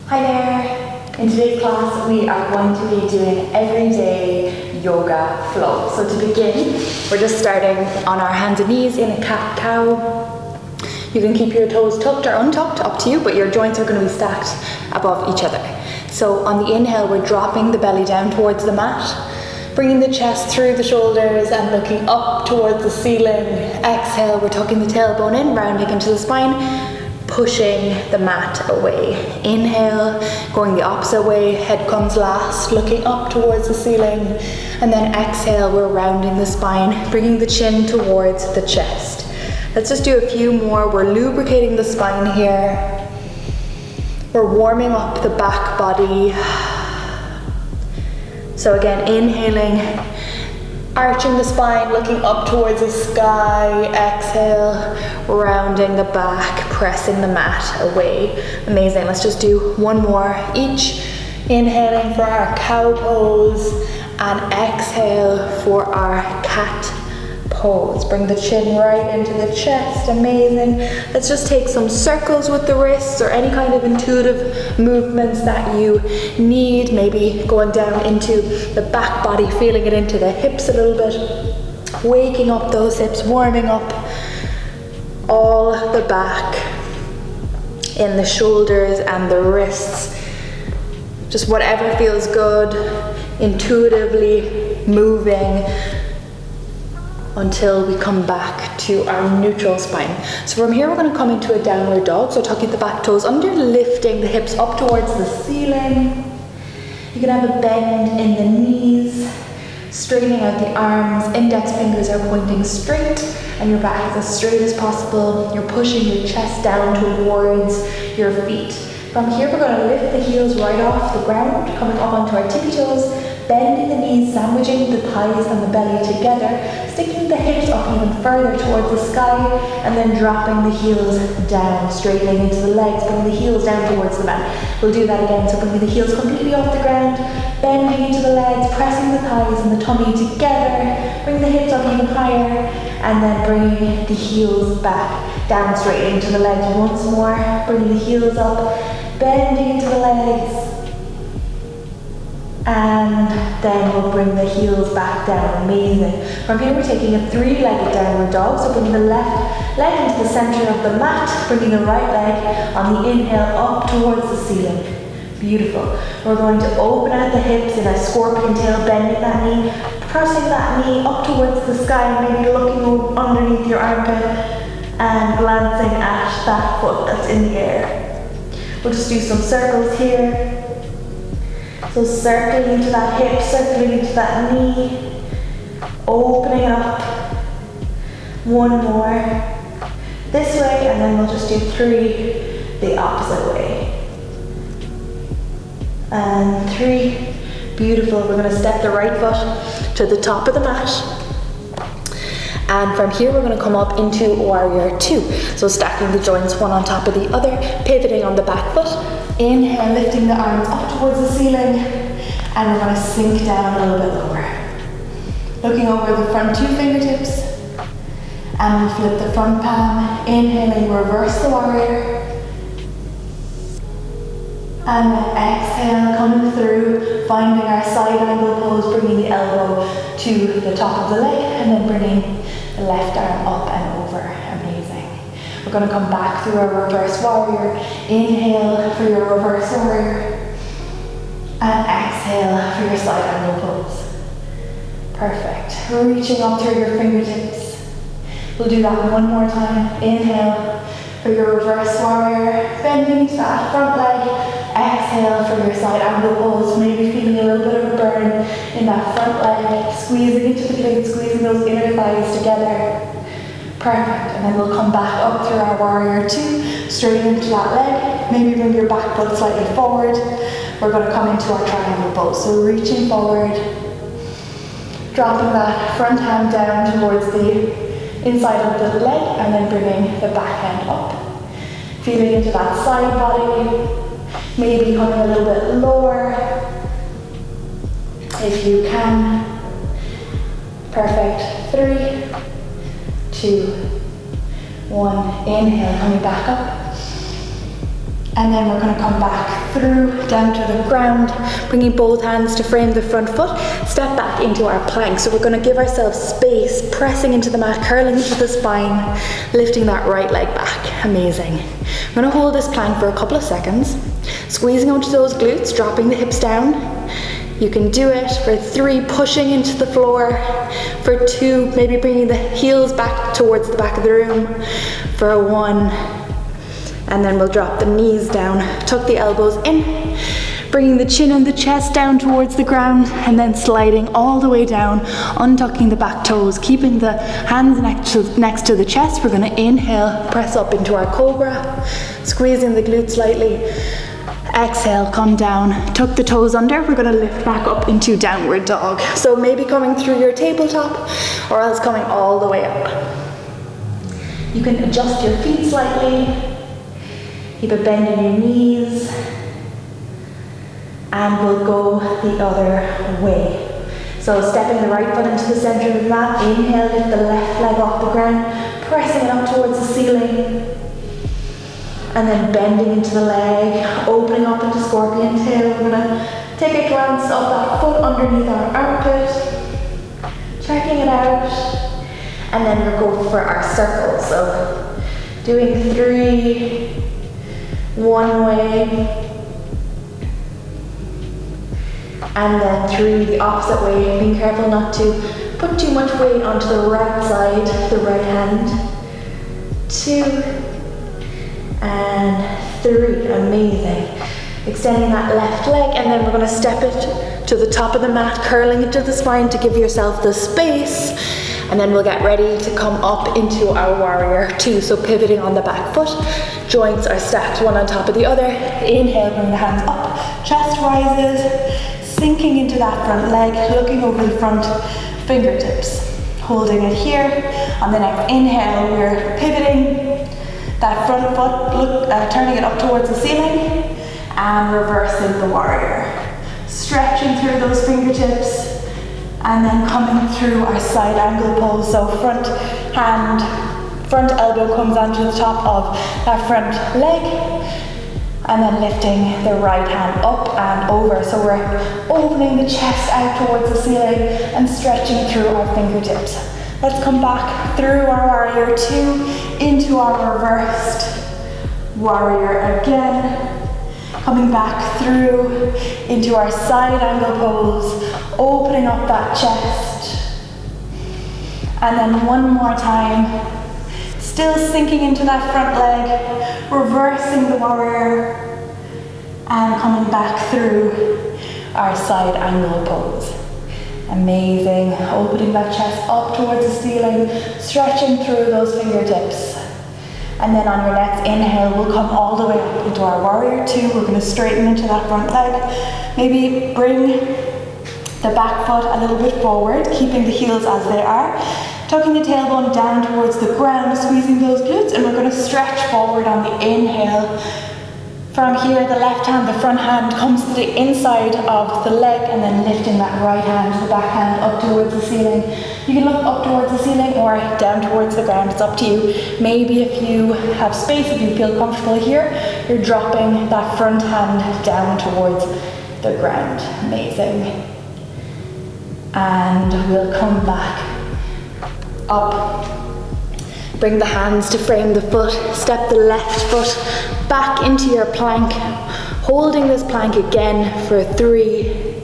Hi there! In today's class we are going to be doing everyday yoga flow. So to begin, we're just starting on our hands and knees in a cat-cow. You can keep your toes tucked or untucked, up to you, but your joints are going to be stacked above each other. So on the inhale, we're dropping the belly down towards the mat, bringing the chest through the shoulders and looking up towards the ceiling. Exhale, we're tucking the tailbone in, rounding into the spine, pushing the mat away. Inhale, going the opposite way, head comes last, looking up towards the ceiling. And then exhale, we're rounding the spine, bringing the chin towards the chest. Let's just do a few more. We're lubricating the spine here. We're warming up the back body. So again, inhaling, arching the spine, looking up towards the sky. Exhale, rounding the back, pressing the mat away. Amazing. Let's just do one more each. Inhaling for our cow pose and exhale for our cat pose. Bring the chin right into the chest. Amazing. Let's just take some circles with the wrists or any kind of intuitive movements that you need. Maybe going down into the back body, feeling it into the hips a little bit. Waking up those hips, warming up all the back in the shoulders and the wrists. Just whatever feels good, intuitively moving until we come back to our neutral spine. So from here we're going to come into a downward dog. So tucking the back toes under, lifting the hips up towards the ceiling. You can have a bend in the knees, straightening out the arms. Index fingers are pointing straight and your back is as straight as possible. You're pushing your chest down towards your feet. From here we're going to lift the heels right off the ground, coming up onto our tippy toes, bending the knees, sandwiching the thighs and the belly together, sticking the hips up even further towards the sky, and then dropping the heels down, straightening into the legs, bringing the heels down towards the mat. We'll do that again, so bringing the heels completely off the ground, bending into the legs, pressing the thighs and the tummy together, bring the hips up even higher, and then bringing the heels back down straight into the legs once more, bringing the heels up, bending into the legs, and then we'll bring the heels back down. Amazing. From here we're taking a three-legged downward dog, so bringing the left leg into the center of the mat, bringing the right leg on the inhale up towards the ceiling. Beautiful. We're going to open at the hips in a scorpion tail, bending that knee, pressing that knee up towards the sky, maybe looking underneath your armpit and glancing at that foot that's in the air. We'll just do some circles here. So circling into that hip, circling into that knee, opening up. One more this way, and then we'll just do three the opposite way. And three. Beautiful. We're going to step the right foot to the top of the mat. And from here we're going to come up into warrior two. So stacking the joints one on top of the other, pivoting on the back foot. Inhale, lifting the arms up towards the ceiling, and we're going to sink down a little bit lower. Looking over the front two fingertips, and we'll flip the front palm. Inhaling, reverse the warrior. And then exhale, coming through, finding our side angle pose, bringing the elbow to the top of the leg, and then bringing the left arm up and over. Amazing. We're going to come back through our reverse warrior. Inhale for your reverse warrior. And exhale for your side angle pose. Perfect. Reaching up through your fingertips. We'll do that one more time. Inhale for your reverse warrior. Bending to that front leg. Exhale for your side angle pose. Maybe feeling a little bit of a burn in that front leg. Squeezing into the glutes, squeezing those inner thighs together. Perfect, and then we'll come back up through our warrior two, straight into that leg. Maybe bring your back foot slightly forward. We're going to come into our triangle pose. So reaching forward, dropping that front hand down towards the inside of the leg, and then bringing the back hand up. Feeling into that side body, maybe coming a little bit lower if you can. Perfect. 3, 2, 1. Inhale, coming back up. And then we're going to come back through, down to the ground, bringing both hands to frame the front foot, step back into our plank. So we're going to give ourselves space, pressing into the mat, curling into the spine, lifting that right leg back. Amazing. I'm going to hold this plank for a couple of seconds, squeezing onto those glutes, dropping the hips down. You can do it for 3, pushing into the floor. For 2, maybe bringing the heels back towards the back of the room. For 1, and then we'll drop the knees down, tuck the elbows in, bringing the chin and the chest down towards the ground, and then sliding all the way down, untucking the back toes, keeping the hands next to the chest. We're going to inhale, press up into our cobra, squeezing the glutes slightly. Exhale, come down, tuck the toes under. We're going to lift back up into downward dog. So maybe coming through your tabletop, or else coming all the way up. You can adjust your feet slightly, keep a bend in your knees, and we'll go the other way. So stepping the right foot into the center of the mat, inhale, lift the left leg off the ground, pressing it up towards the ceiling. And then bending into the leg, opening up into scorpion tail. We're going to take a glance of that foot underneath our armpit, checking it out, and then we'll go for our circle. So doing 3, one way, and then 3 the opposite way, being careful not to put too much weight onto the right side, the right hand. 2, and 3, amazing. Extending that left leg, and then we're going to step it to the top of the mat, curling into the spine to give yourself the space, and then we'll get ready to come up into our warrior 2. So pivoting on the back foot, joints are stacked one on top of the other. Inhale, bring the hands up, chest rises, sinking into that front leg, looking over the front fingertips, holding it here. On the next inhale, we're pivoting that front foot, turning it up towards the ceiling, and reversing the warrior. Stretching through those fingertips, and then coming through our side angle pose. So front elbow comes onto the top of that front leg, and then lifting the right hand up and over. So we're opening the chest out towards the ceiling and stretching through our fingertips. Let's come back through our warrior 2 into our reversed warrior again. Coming back through into our side angle pose, opening up that chest. And then one more time, still sinking into that front leg, reversing the warrior, and coming back through our side angle pose. Amazing. Opening that chest up towards the ceiling, stretching through those fingertips. And then on your next inhale, we'll come all the way up into our warrior 2. We're going to straighten into that front leg. Maybe bring the back foot a little bit forward, keeping the heels as they are. Tucking the tailbone down towards the ground, squeezing those glutes, and we're going to stretch forward on the inhale. From here, the left hand, the front hand, comes to the inside of the leg, and then lifting that right hand, the back hand, up towards the ceiling. You can look up towards the ceiling or down towards the ground, it's up to you. Maybe if you have space, if you feel comfortable here, you're dropping that front hand down towards the ground. Amazing. And we'll come back up. Bring the hands to frame the foot, step the left foot back into your plank, holding this plank again for 3,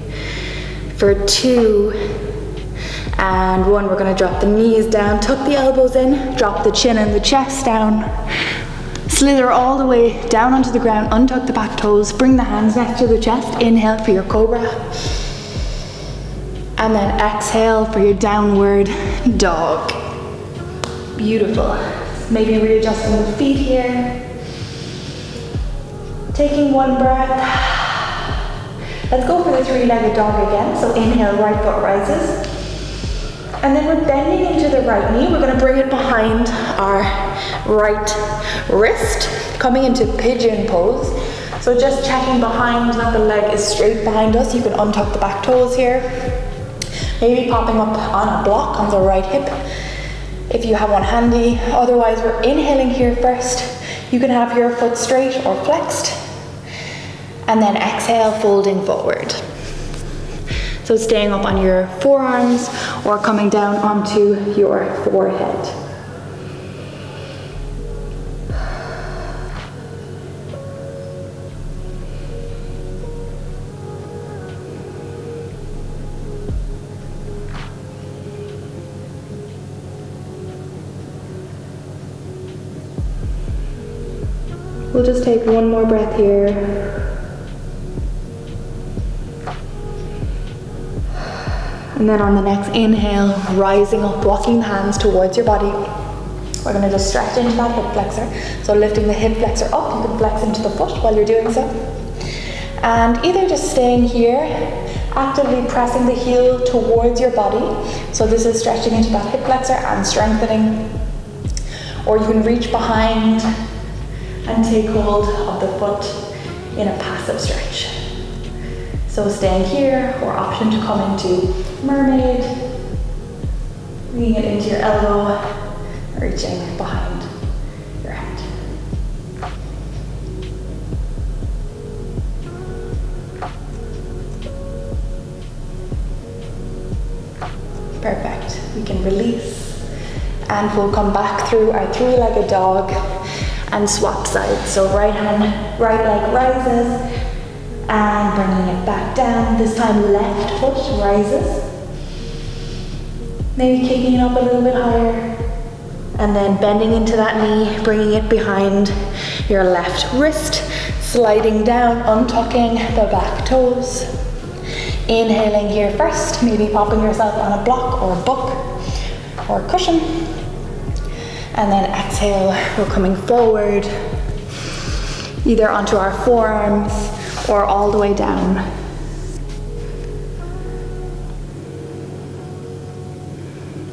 for 2, and 1. We're going to drop the knees down, tuck the elbows in, drop the chin and the chest down, slither all the way down onto the ground, untuck the back toes, bring the hands next to the chest, inhale for your cobra, and then exhale for your downward dog. Beautiful. Maybe readjusting the feet here. Taking one breath. Let's go for the 3-legged dog again. So inhale, right foot rises. And then we're bending into the right knee. We're going to bring it behind our right wrist, coming into pigeon pose. So just checking behind that the leg is straight behind us. You can untuck the back toes here. Maybe popping up on a block on the right hip, if you have one handy. Otherwise, we're inhaling here first. You can have your foot straight or flexed. And then exhale, folding forward. So staying up on your forearms or coming down onto your forehead. We'll just take one more breath here. And then on the next inhale, rising up, walking the hands towards your body. We're going to just stretch into that hip flexor. So lifting the hip flexor up, you can flex into the foot while you're doing so. And either just staying here, actively pressing the heel towards your body. So this is stretching into that hip flexor and strengthening. Or you can reach behind and take hold of the foot in a passive stretch. So staying here, or option to come into mermaid, bringing it into your elbow, reaching behind your head. Perfect. We can release, and we'll come back through our three-legged dog and swap sides. So right leg rises, and bringing it back down. This time left foot rises. Maybe kicking it up a little bit higher. And then bending into that knee, bringing it behind your left wrist, sliding down, untucking the back toes. Inhaling here first, maybe popping yourself on a block or a book or a cushion. And then exhale, we're coming forward, either onto our forearms or all the way down.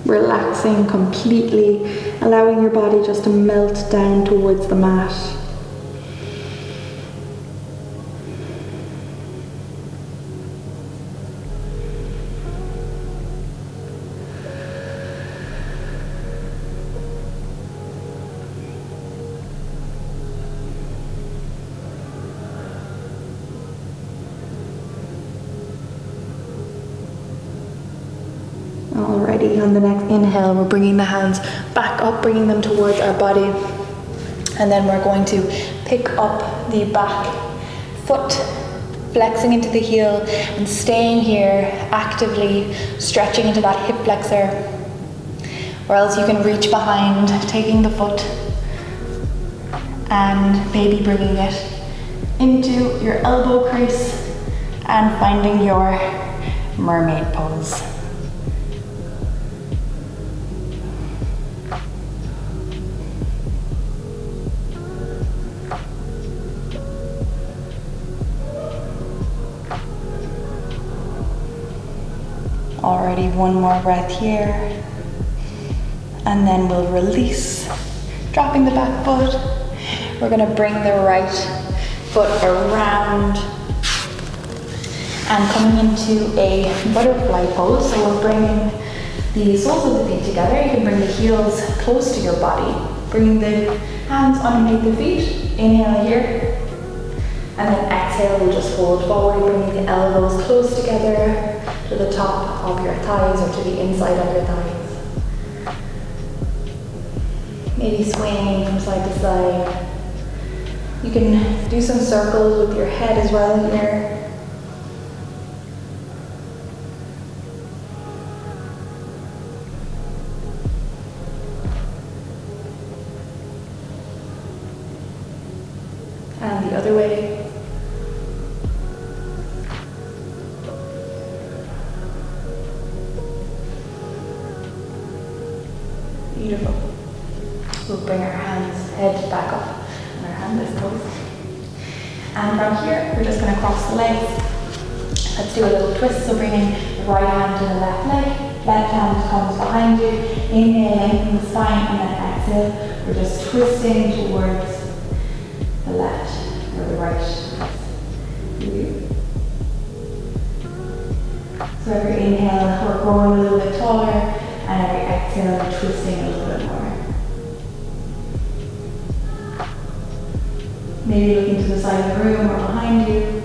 Relaxing completely, allowing your body just to melt down towards the mat. Already on the next inhale, we're bringing the hands back up, bringing them towards our body. And then we're going to pick up the back foot, flexing into the heel and staying here, actively stretching into that hip flexor. Or else you can reach behind, taking the foot and maybe bringing it into your elbow crease and finding your mermaid pose. Already one more breath here, and then we'll release, dropping the back foot. We're going to bring the right foot around and coming into a butterfly pose. So we're bringing the soles of the feet together. You can bring the heels close to your body, bringing the hands underneath the feet. Inhale here, and then exhale, we'll just fold forward, bringing the elbows close together to the top of your thighs or to the inside of your thighs. Maybe swaying from side to side. You can do some circles with your head as well here. And the other way. Beautiful. We'll bring our hands, head back up, and our hand is closed. And from here, we're just going to cross the legs. Let's do a little twist. So bringing the right hand to the left leg, left hand comes behind you. Inhale, lengthen the spine, and then exhale. We're just twisting towards the left or the right. So every inhale, we're growing a little bit taller, and every exhale, we're twisting a little bit more. Maybe looking to the side of the room or behind you.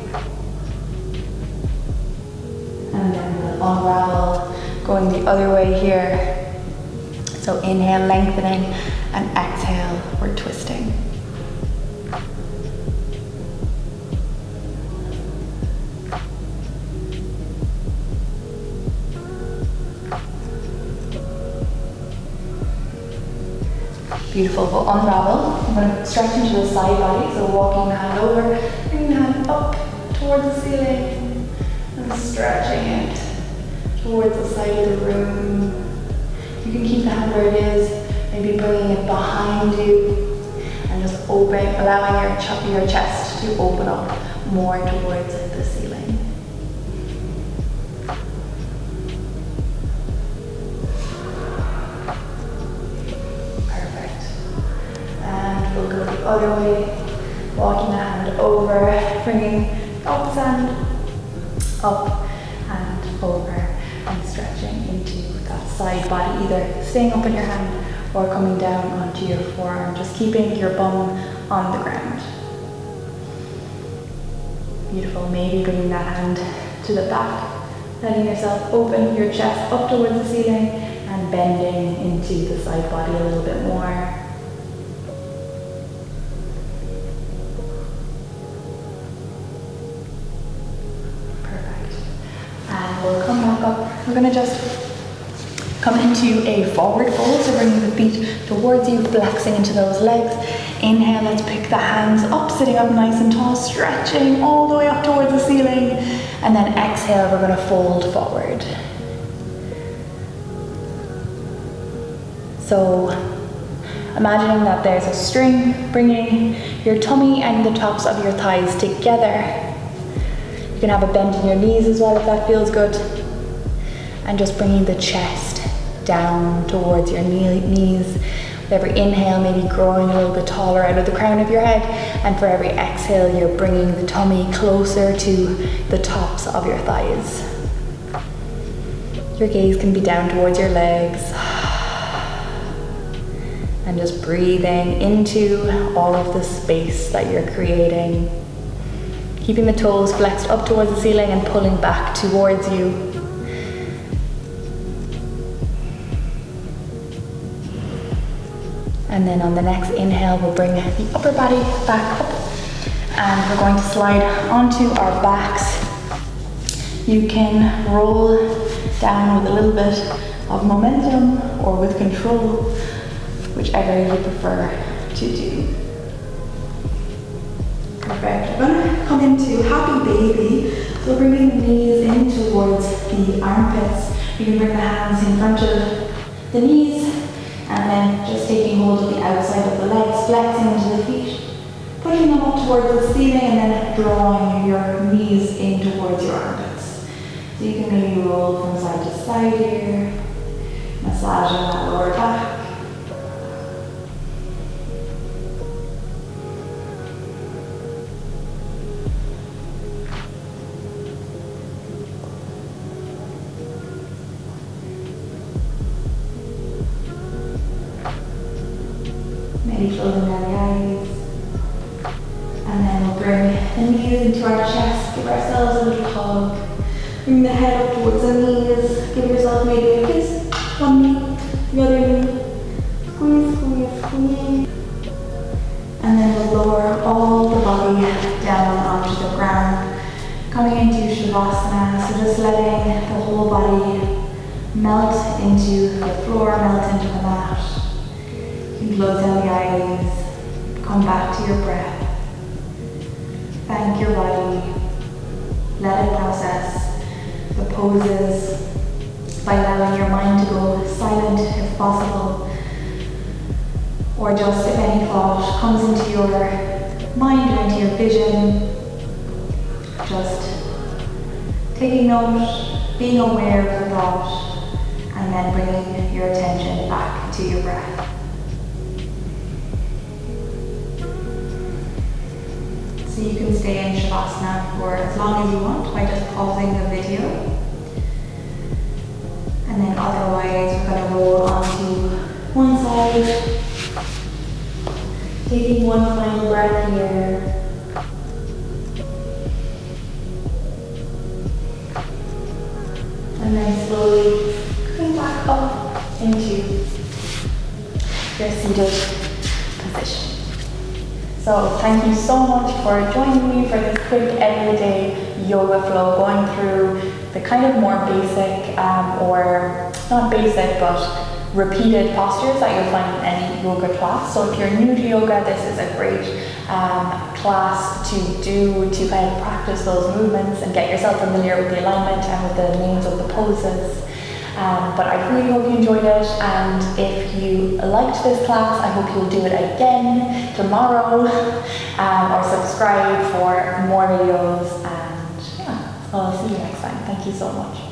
unravel, going the other way here. So inhale, lengthening, and exhale, we're twisting. Beautiful, we'll unravel. I'm going to stretch into the side body, so walking the hand over, bringing the hand up towards the ceiling, and stretching it towards the side of the room. You can keep the hand where it is, maybe bringing it behind you, and just open, allowing your chest to open up more towards the ceiling. We'll go the other way, walking the hand over, bringing the opposite hand up and over, and stretching into that side body, either staying up in your hand or coming down onto your forearm, just keeping your bum on the ground. Beautiful, maybe bringing that hand to the back, letting yourself open your chest up towards the ceiling and bending into the side body a little bit more. We'll come back up. We're going to just come into a forward fold, so bringing the feet towards you, flexing into those legs. Inhale, let's pick the hands up, sitting up nice and tall, stretching all the way up towards the ceiling. And then exhale, we're going to fold forward. So imagining that there's a string bringing your tummy and the tops of your thighs together. You can have a bend in your knees as well if that feels good. And just bringing the chest down towards your knees. With every inhale, maybe growing a little bit taller out of the crown of your head. And for every exhale, you're bringing the tummy closer to the tops of your thighs. Your gaze can be down towards your legs. And just breathing into all of the space that you're creating. Keeping the toes flexed up towards the ceiling and pulling back towards you. And then on the next inhale, we'll bring the upper body back up. And we're going to slide onto our backs. You can roll down with a little bit of momentum or with control, whichever you prefer to do. Perfect. We're going to come into happy baby. So bringing the knees in towards the armpits. You can bring the hands in front of the knees and then just taking hold of the outside of the legs, flexing into the feet, pushing them up towards the ceiling and then drawing your knees in towards your armpits. So you can maybe roll from side to side here, massaging that lower back. Maybe closing down the eyes. And then we'll bring the knees into our chest, give ourselves a little hug. Bring the head up towards the knees, give yourself maybe a kiss. One knee, the other knee. Squeeze, squeeze, squeeze. And then we'll lower all the body down onto the ground. Coming into Shavasana, so just letting the whole body melt into the floor, melt into the mat. You can close down the eyes, come back to your breath. Thank your body, let it process the poses by allowing your mind to go silent if possible, or just if any thought comes into your mind or into your vision, just taking note, being aware of the thought, and then bringing your attention back to your breath. So you can stay in Shavasana for as long as you want by just pausing the video. And then otherwise we're going to roll onto one side, taking one final breath here. And then slowly coming back up into your seated position. So thank you so much for joining me for this quick everyday yoga flow, going through the kind of more basic, or not basic, but repeated postures that you'll find in any yoga class. So if you're new to yoga, this is a great class to do to kind of practice those movements and get yourself familiar with the alignment and with the names of the poses. But I really hope you enjoyed it, and if you liked this class, I hope you'll do it again tomorrow, or subscribe for more videos, and yeah, I'll see you next time. Thank you so much.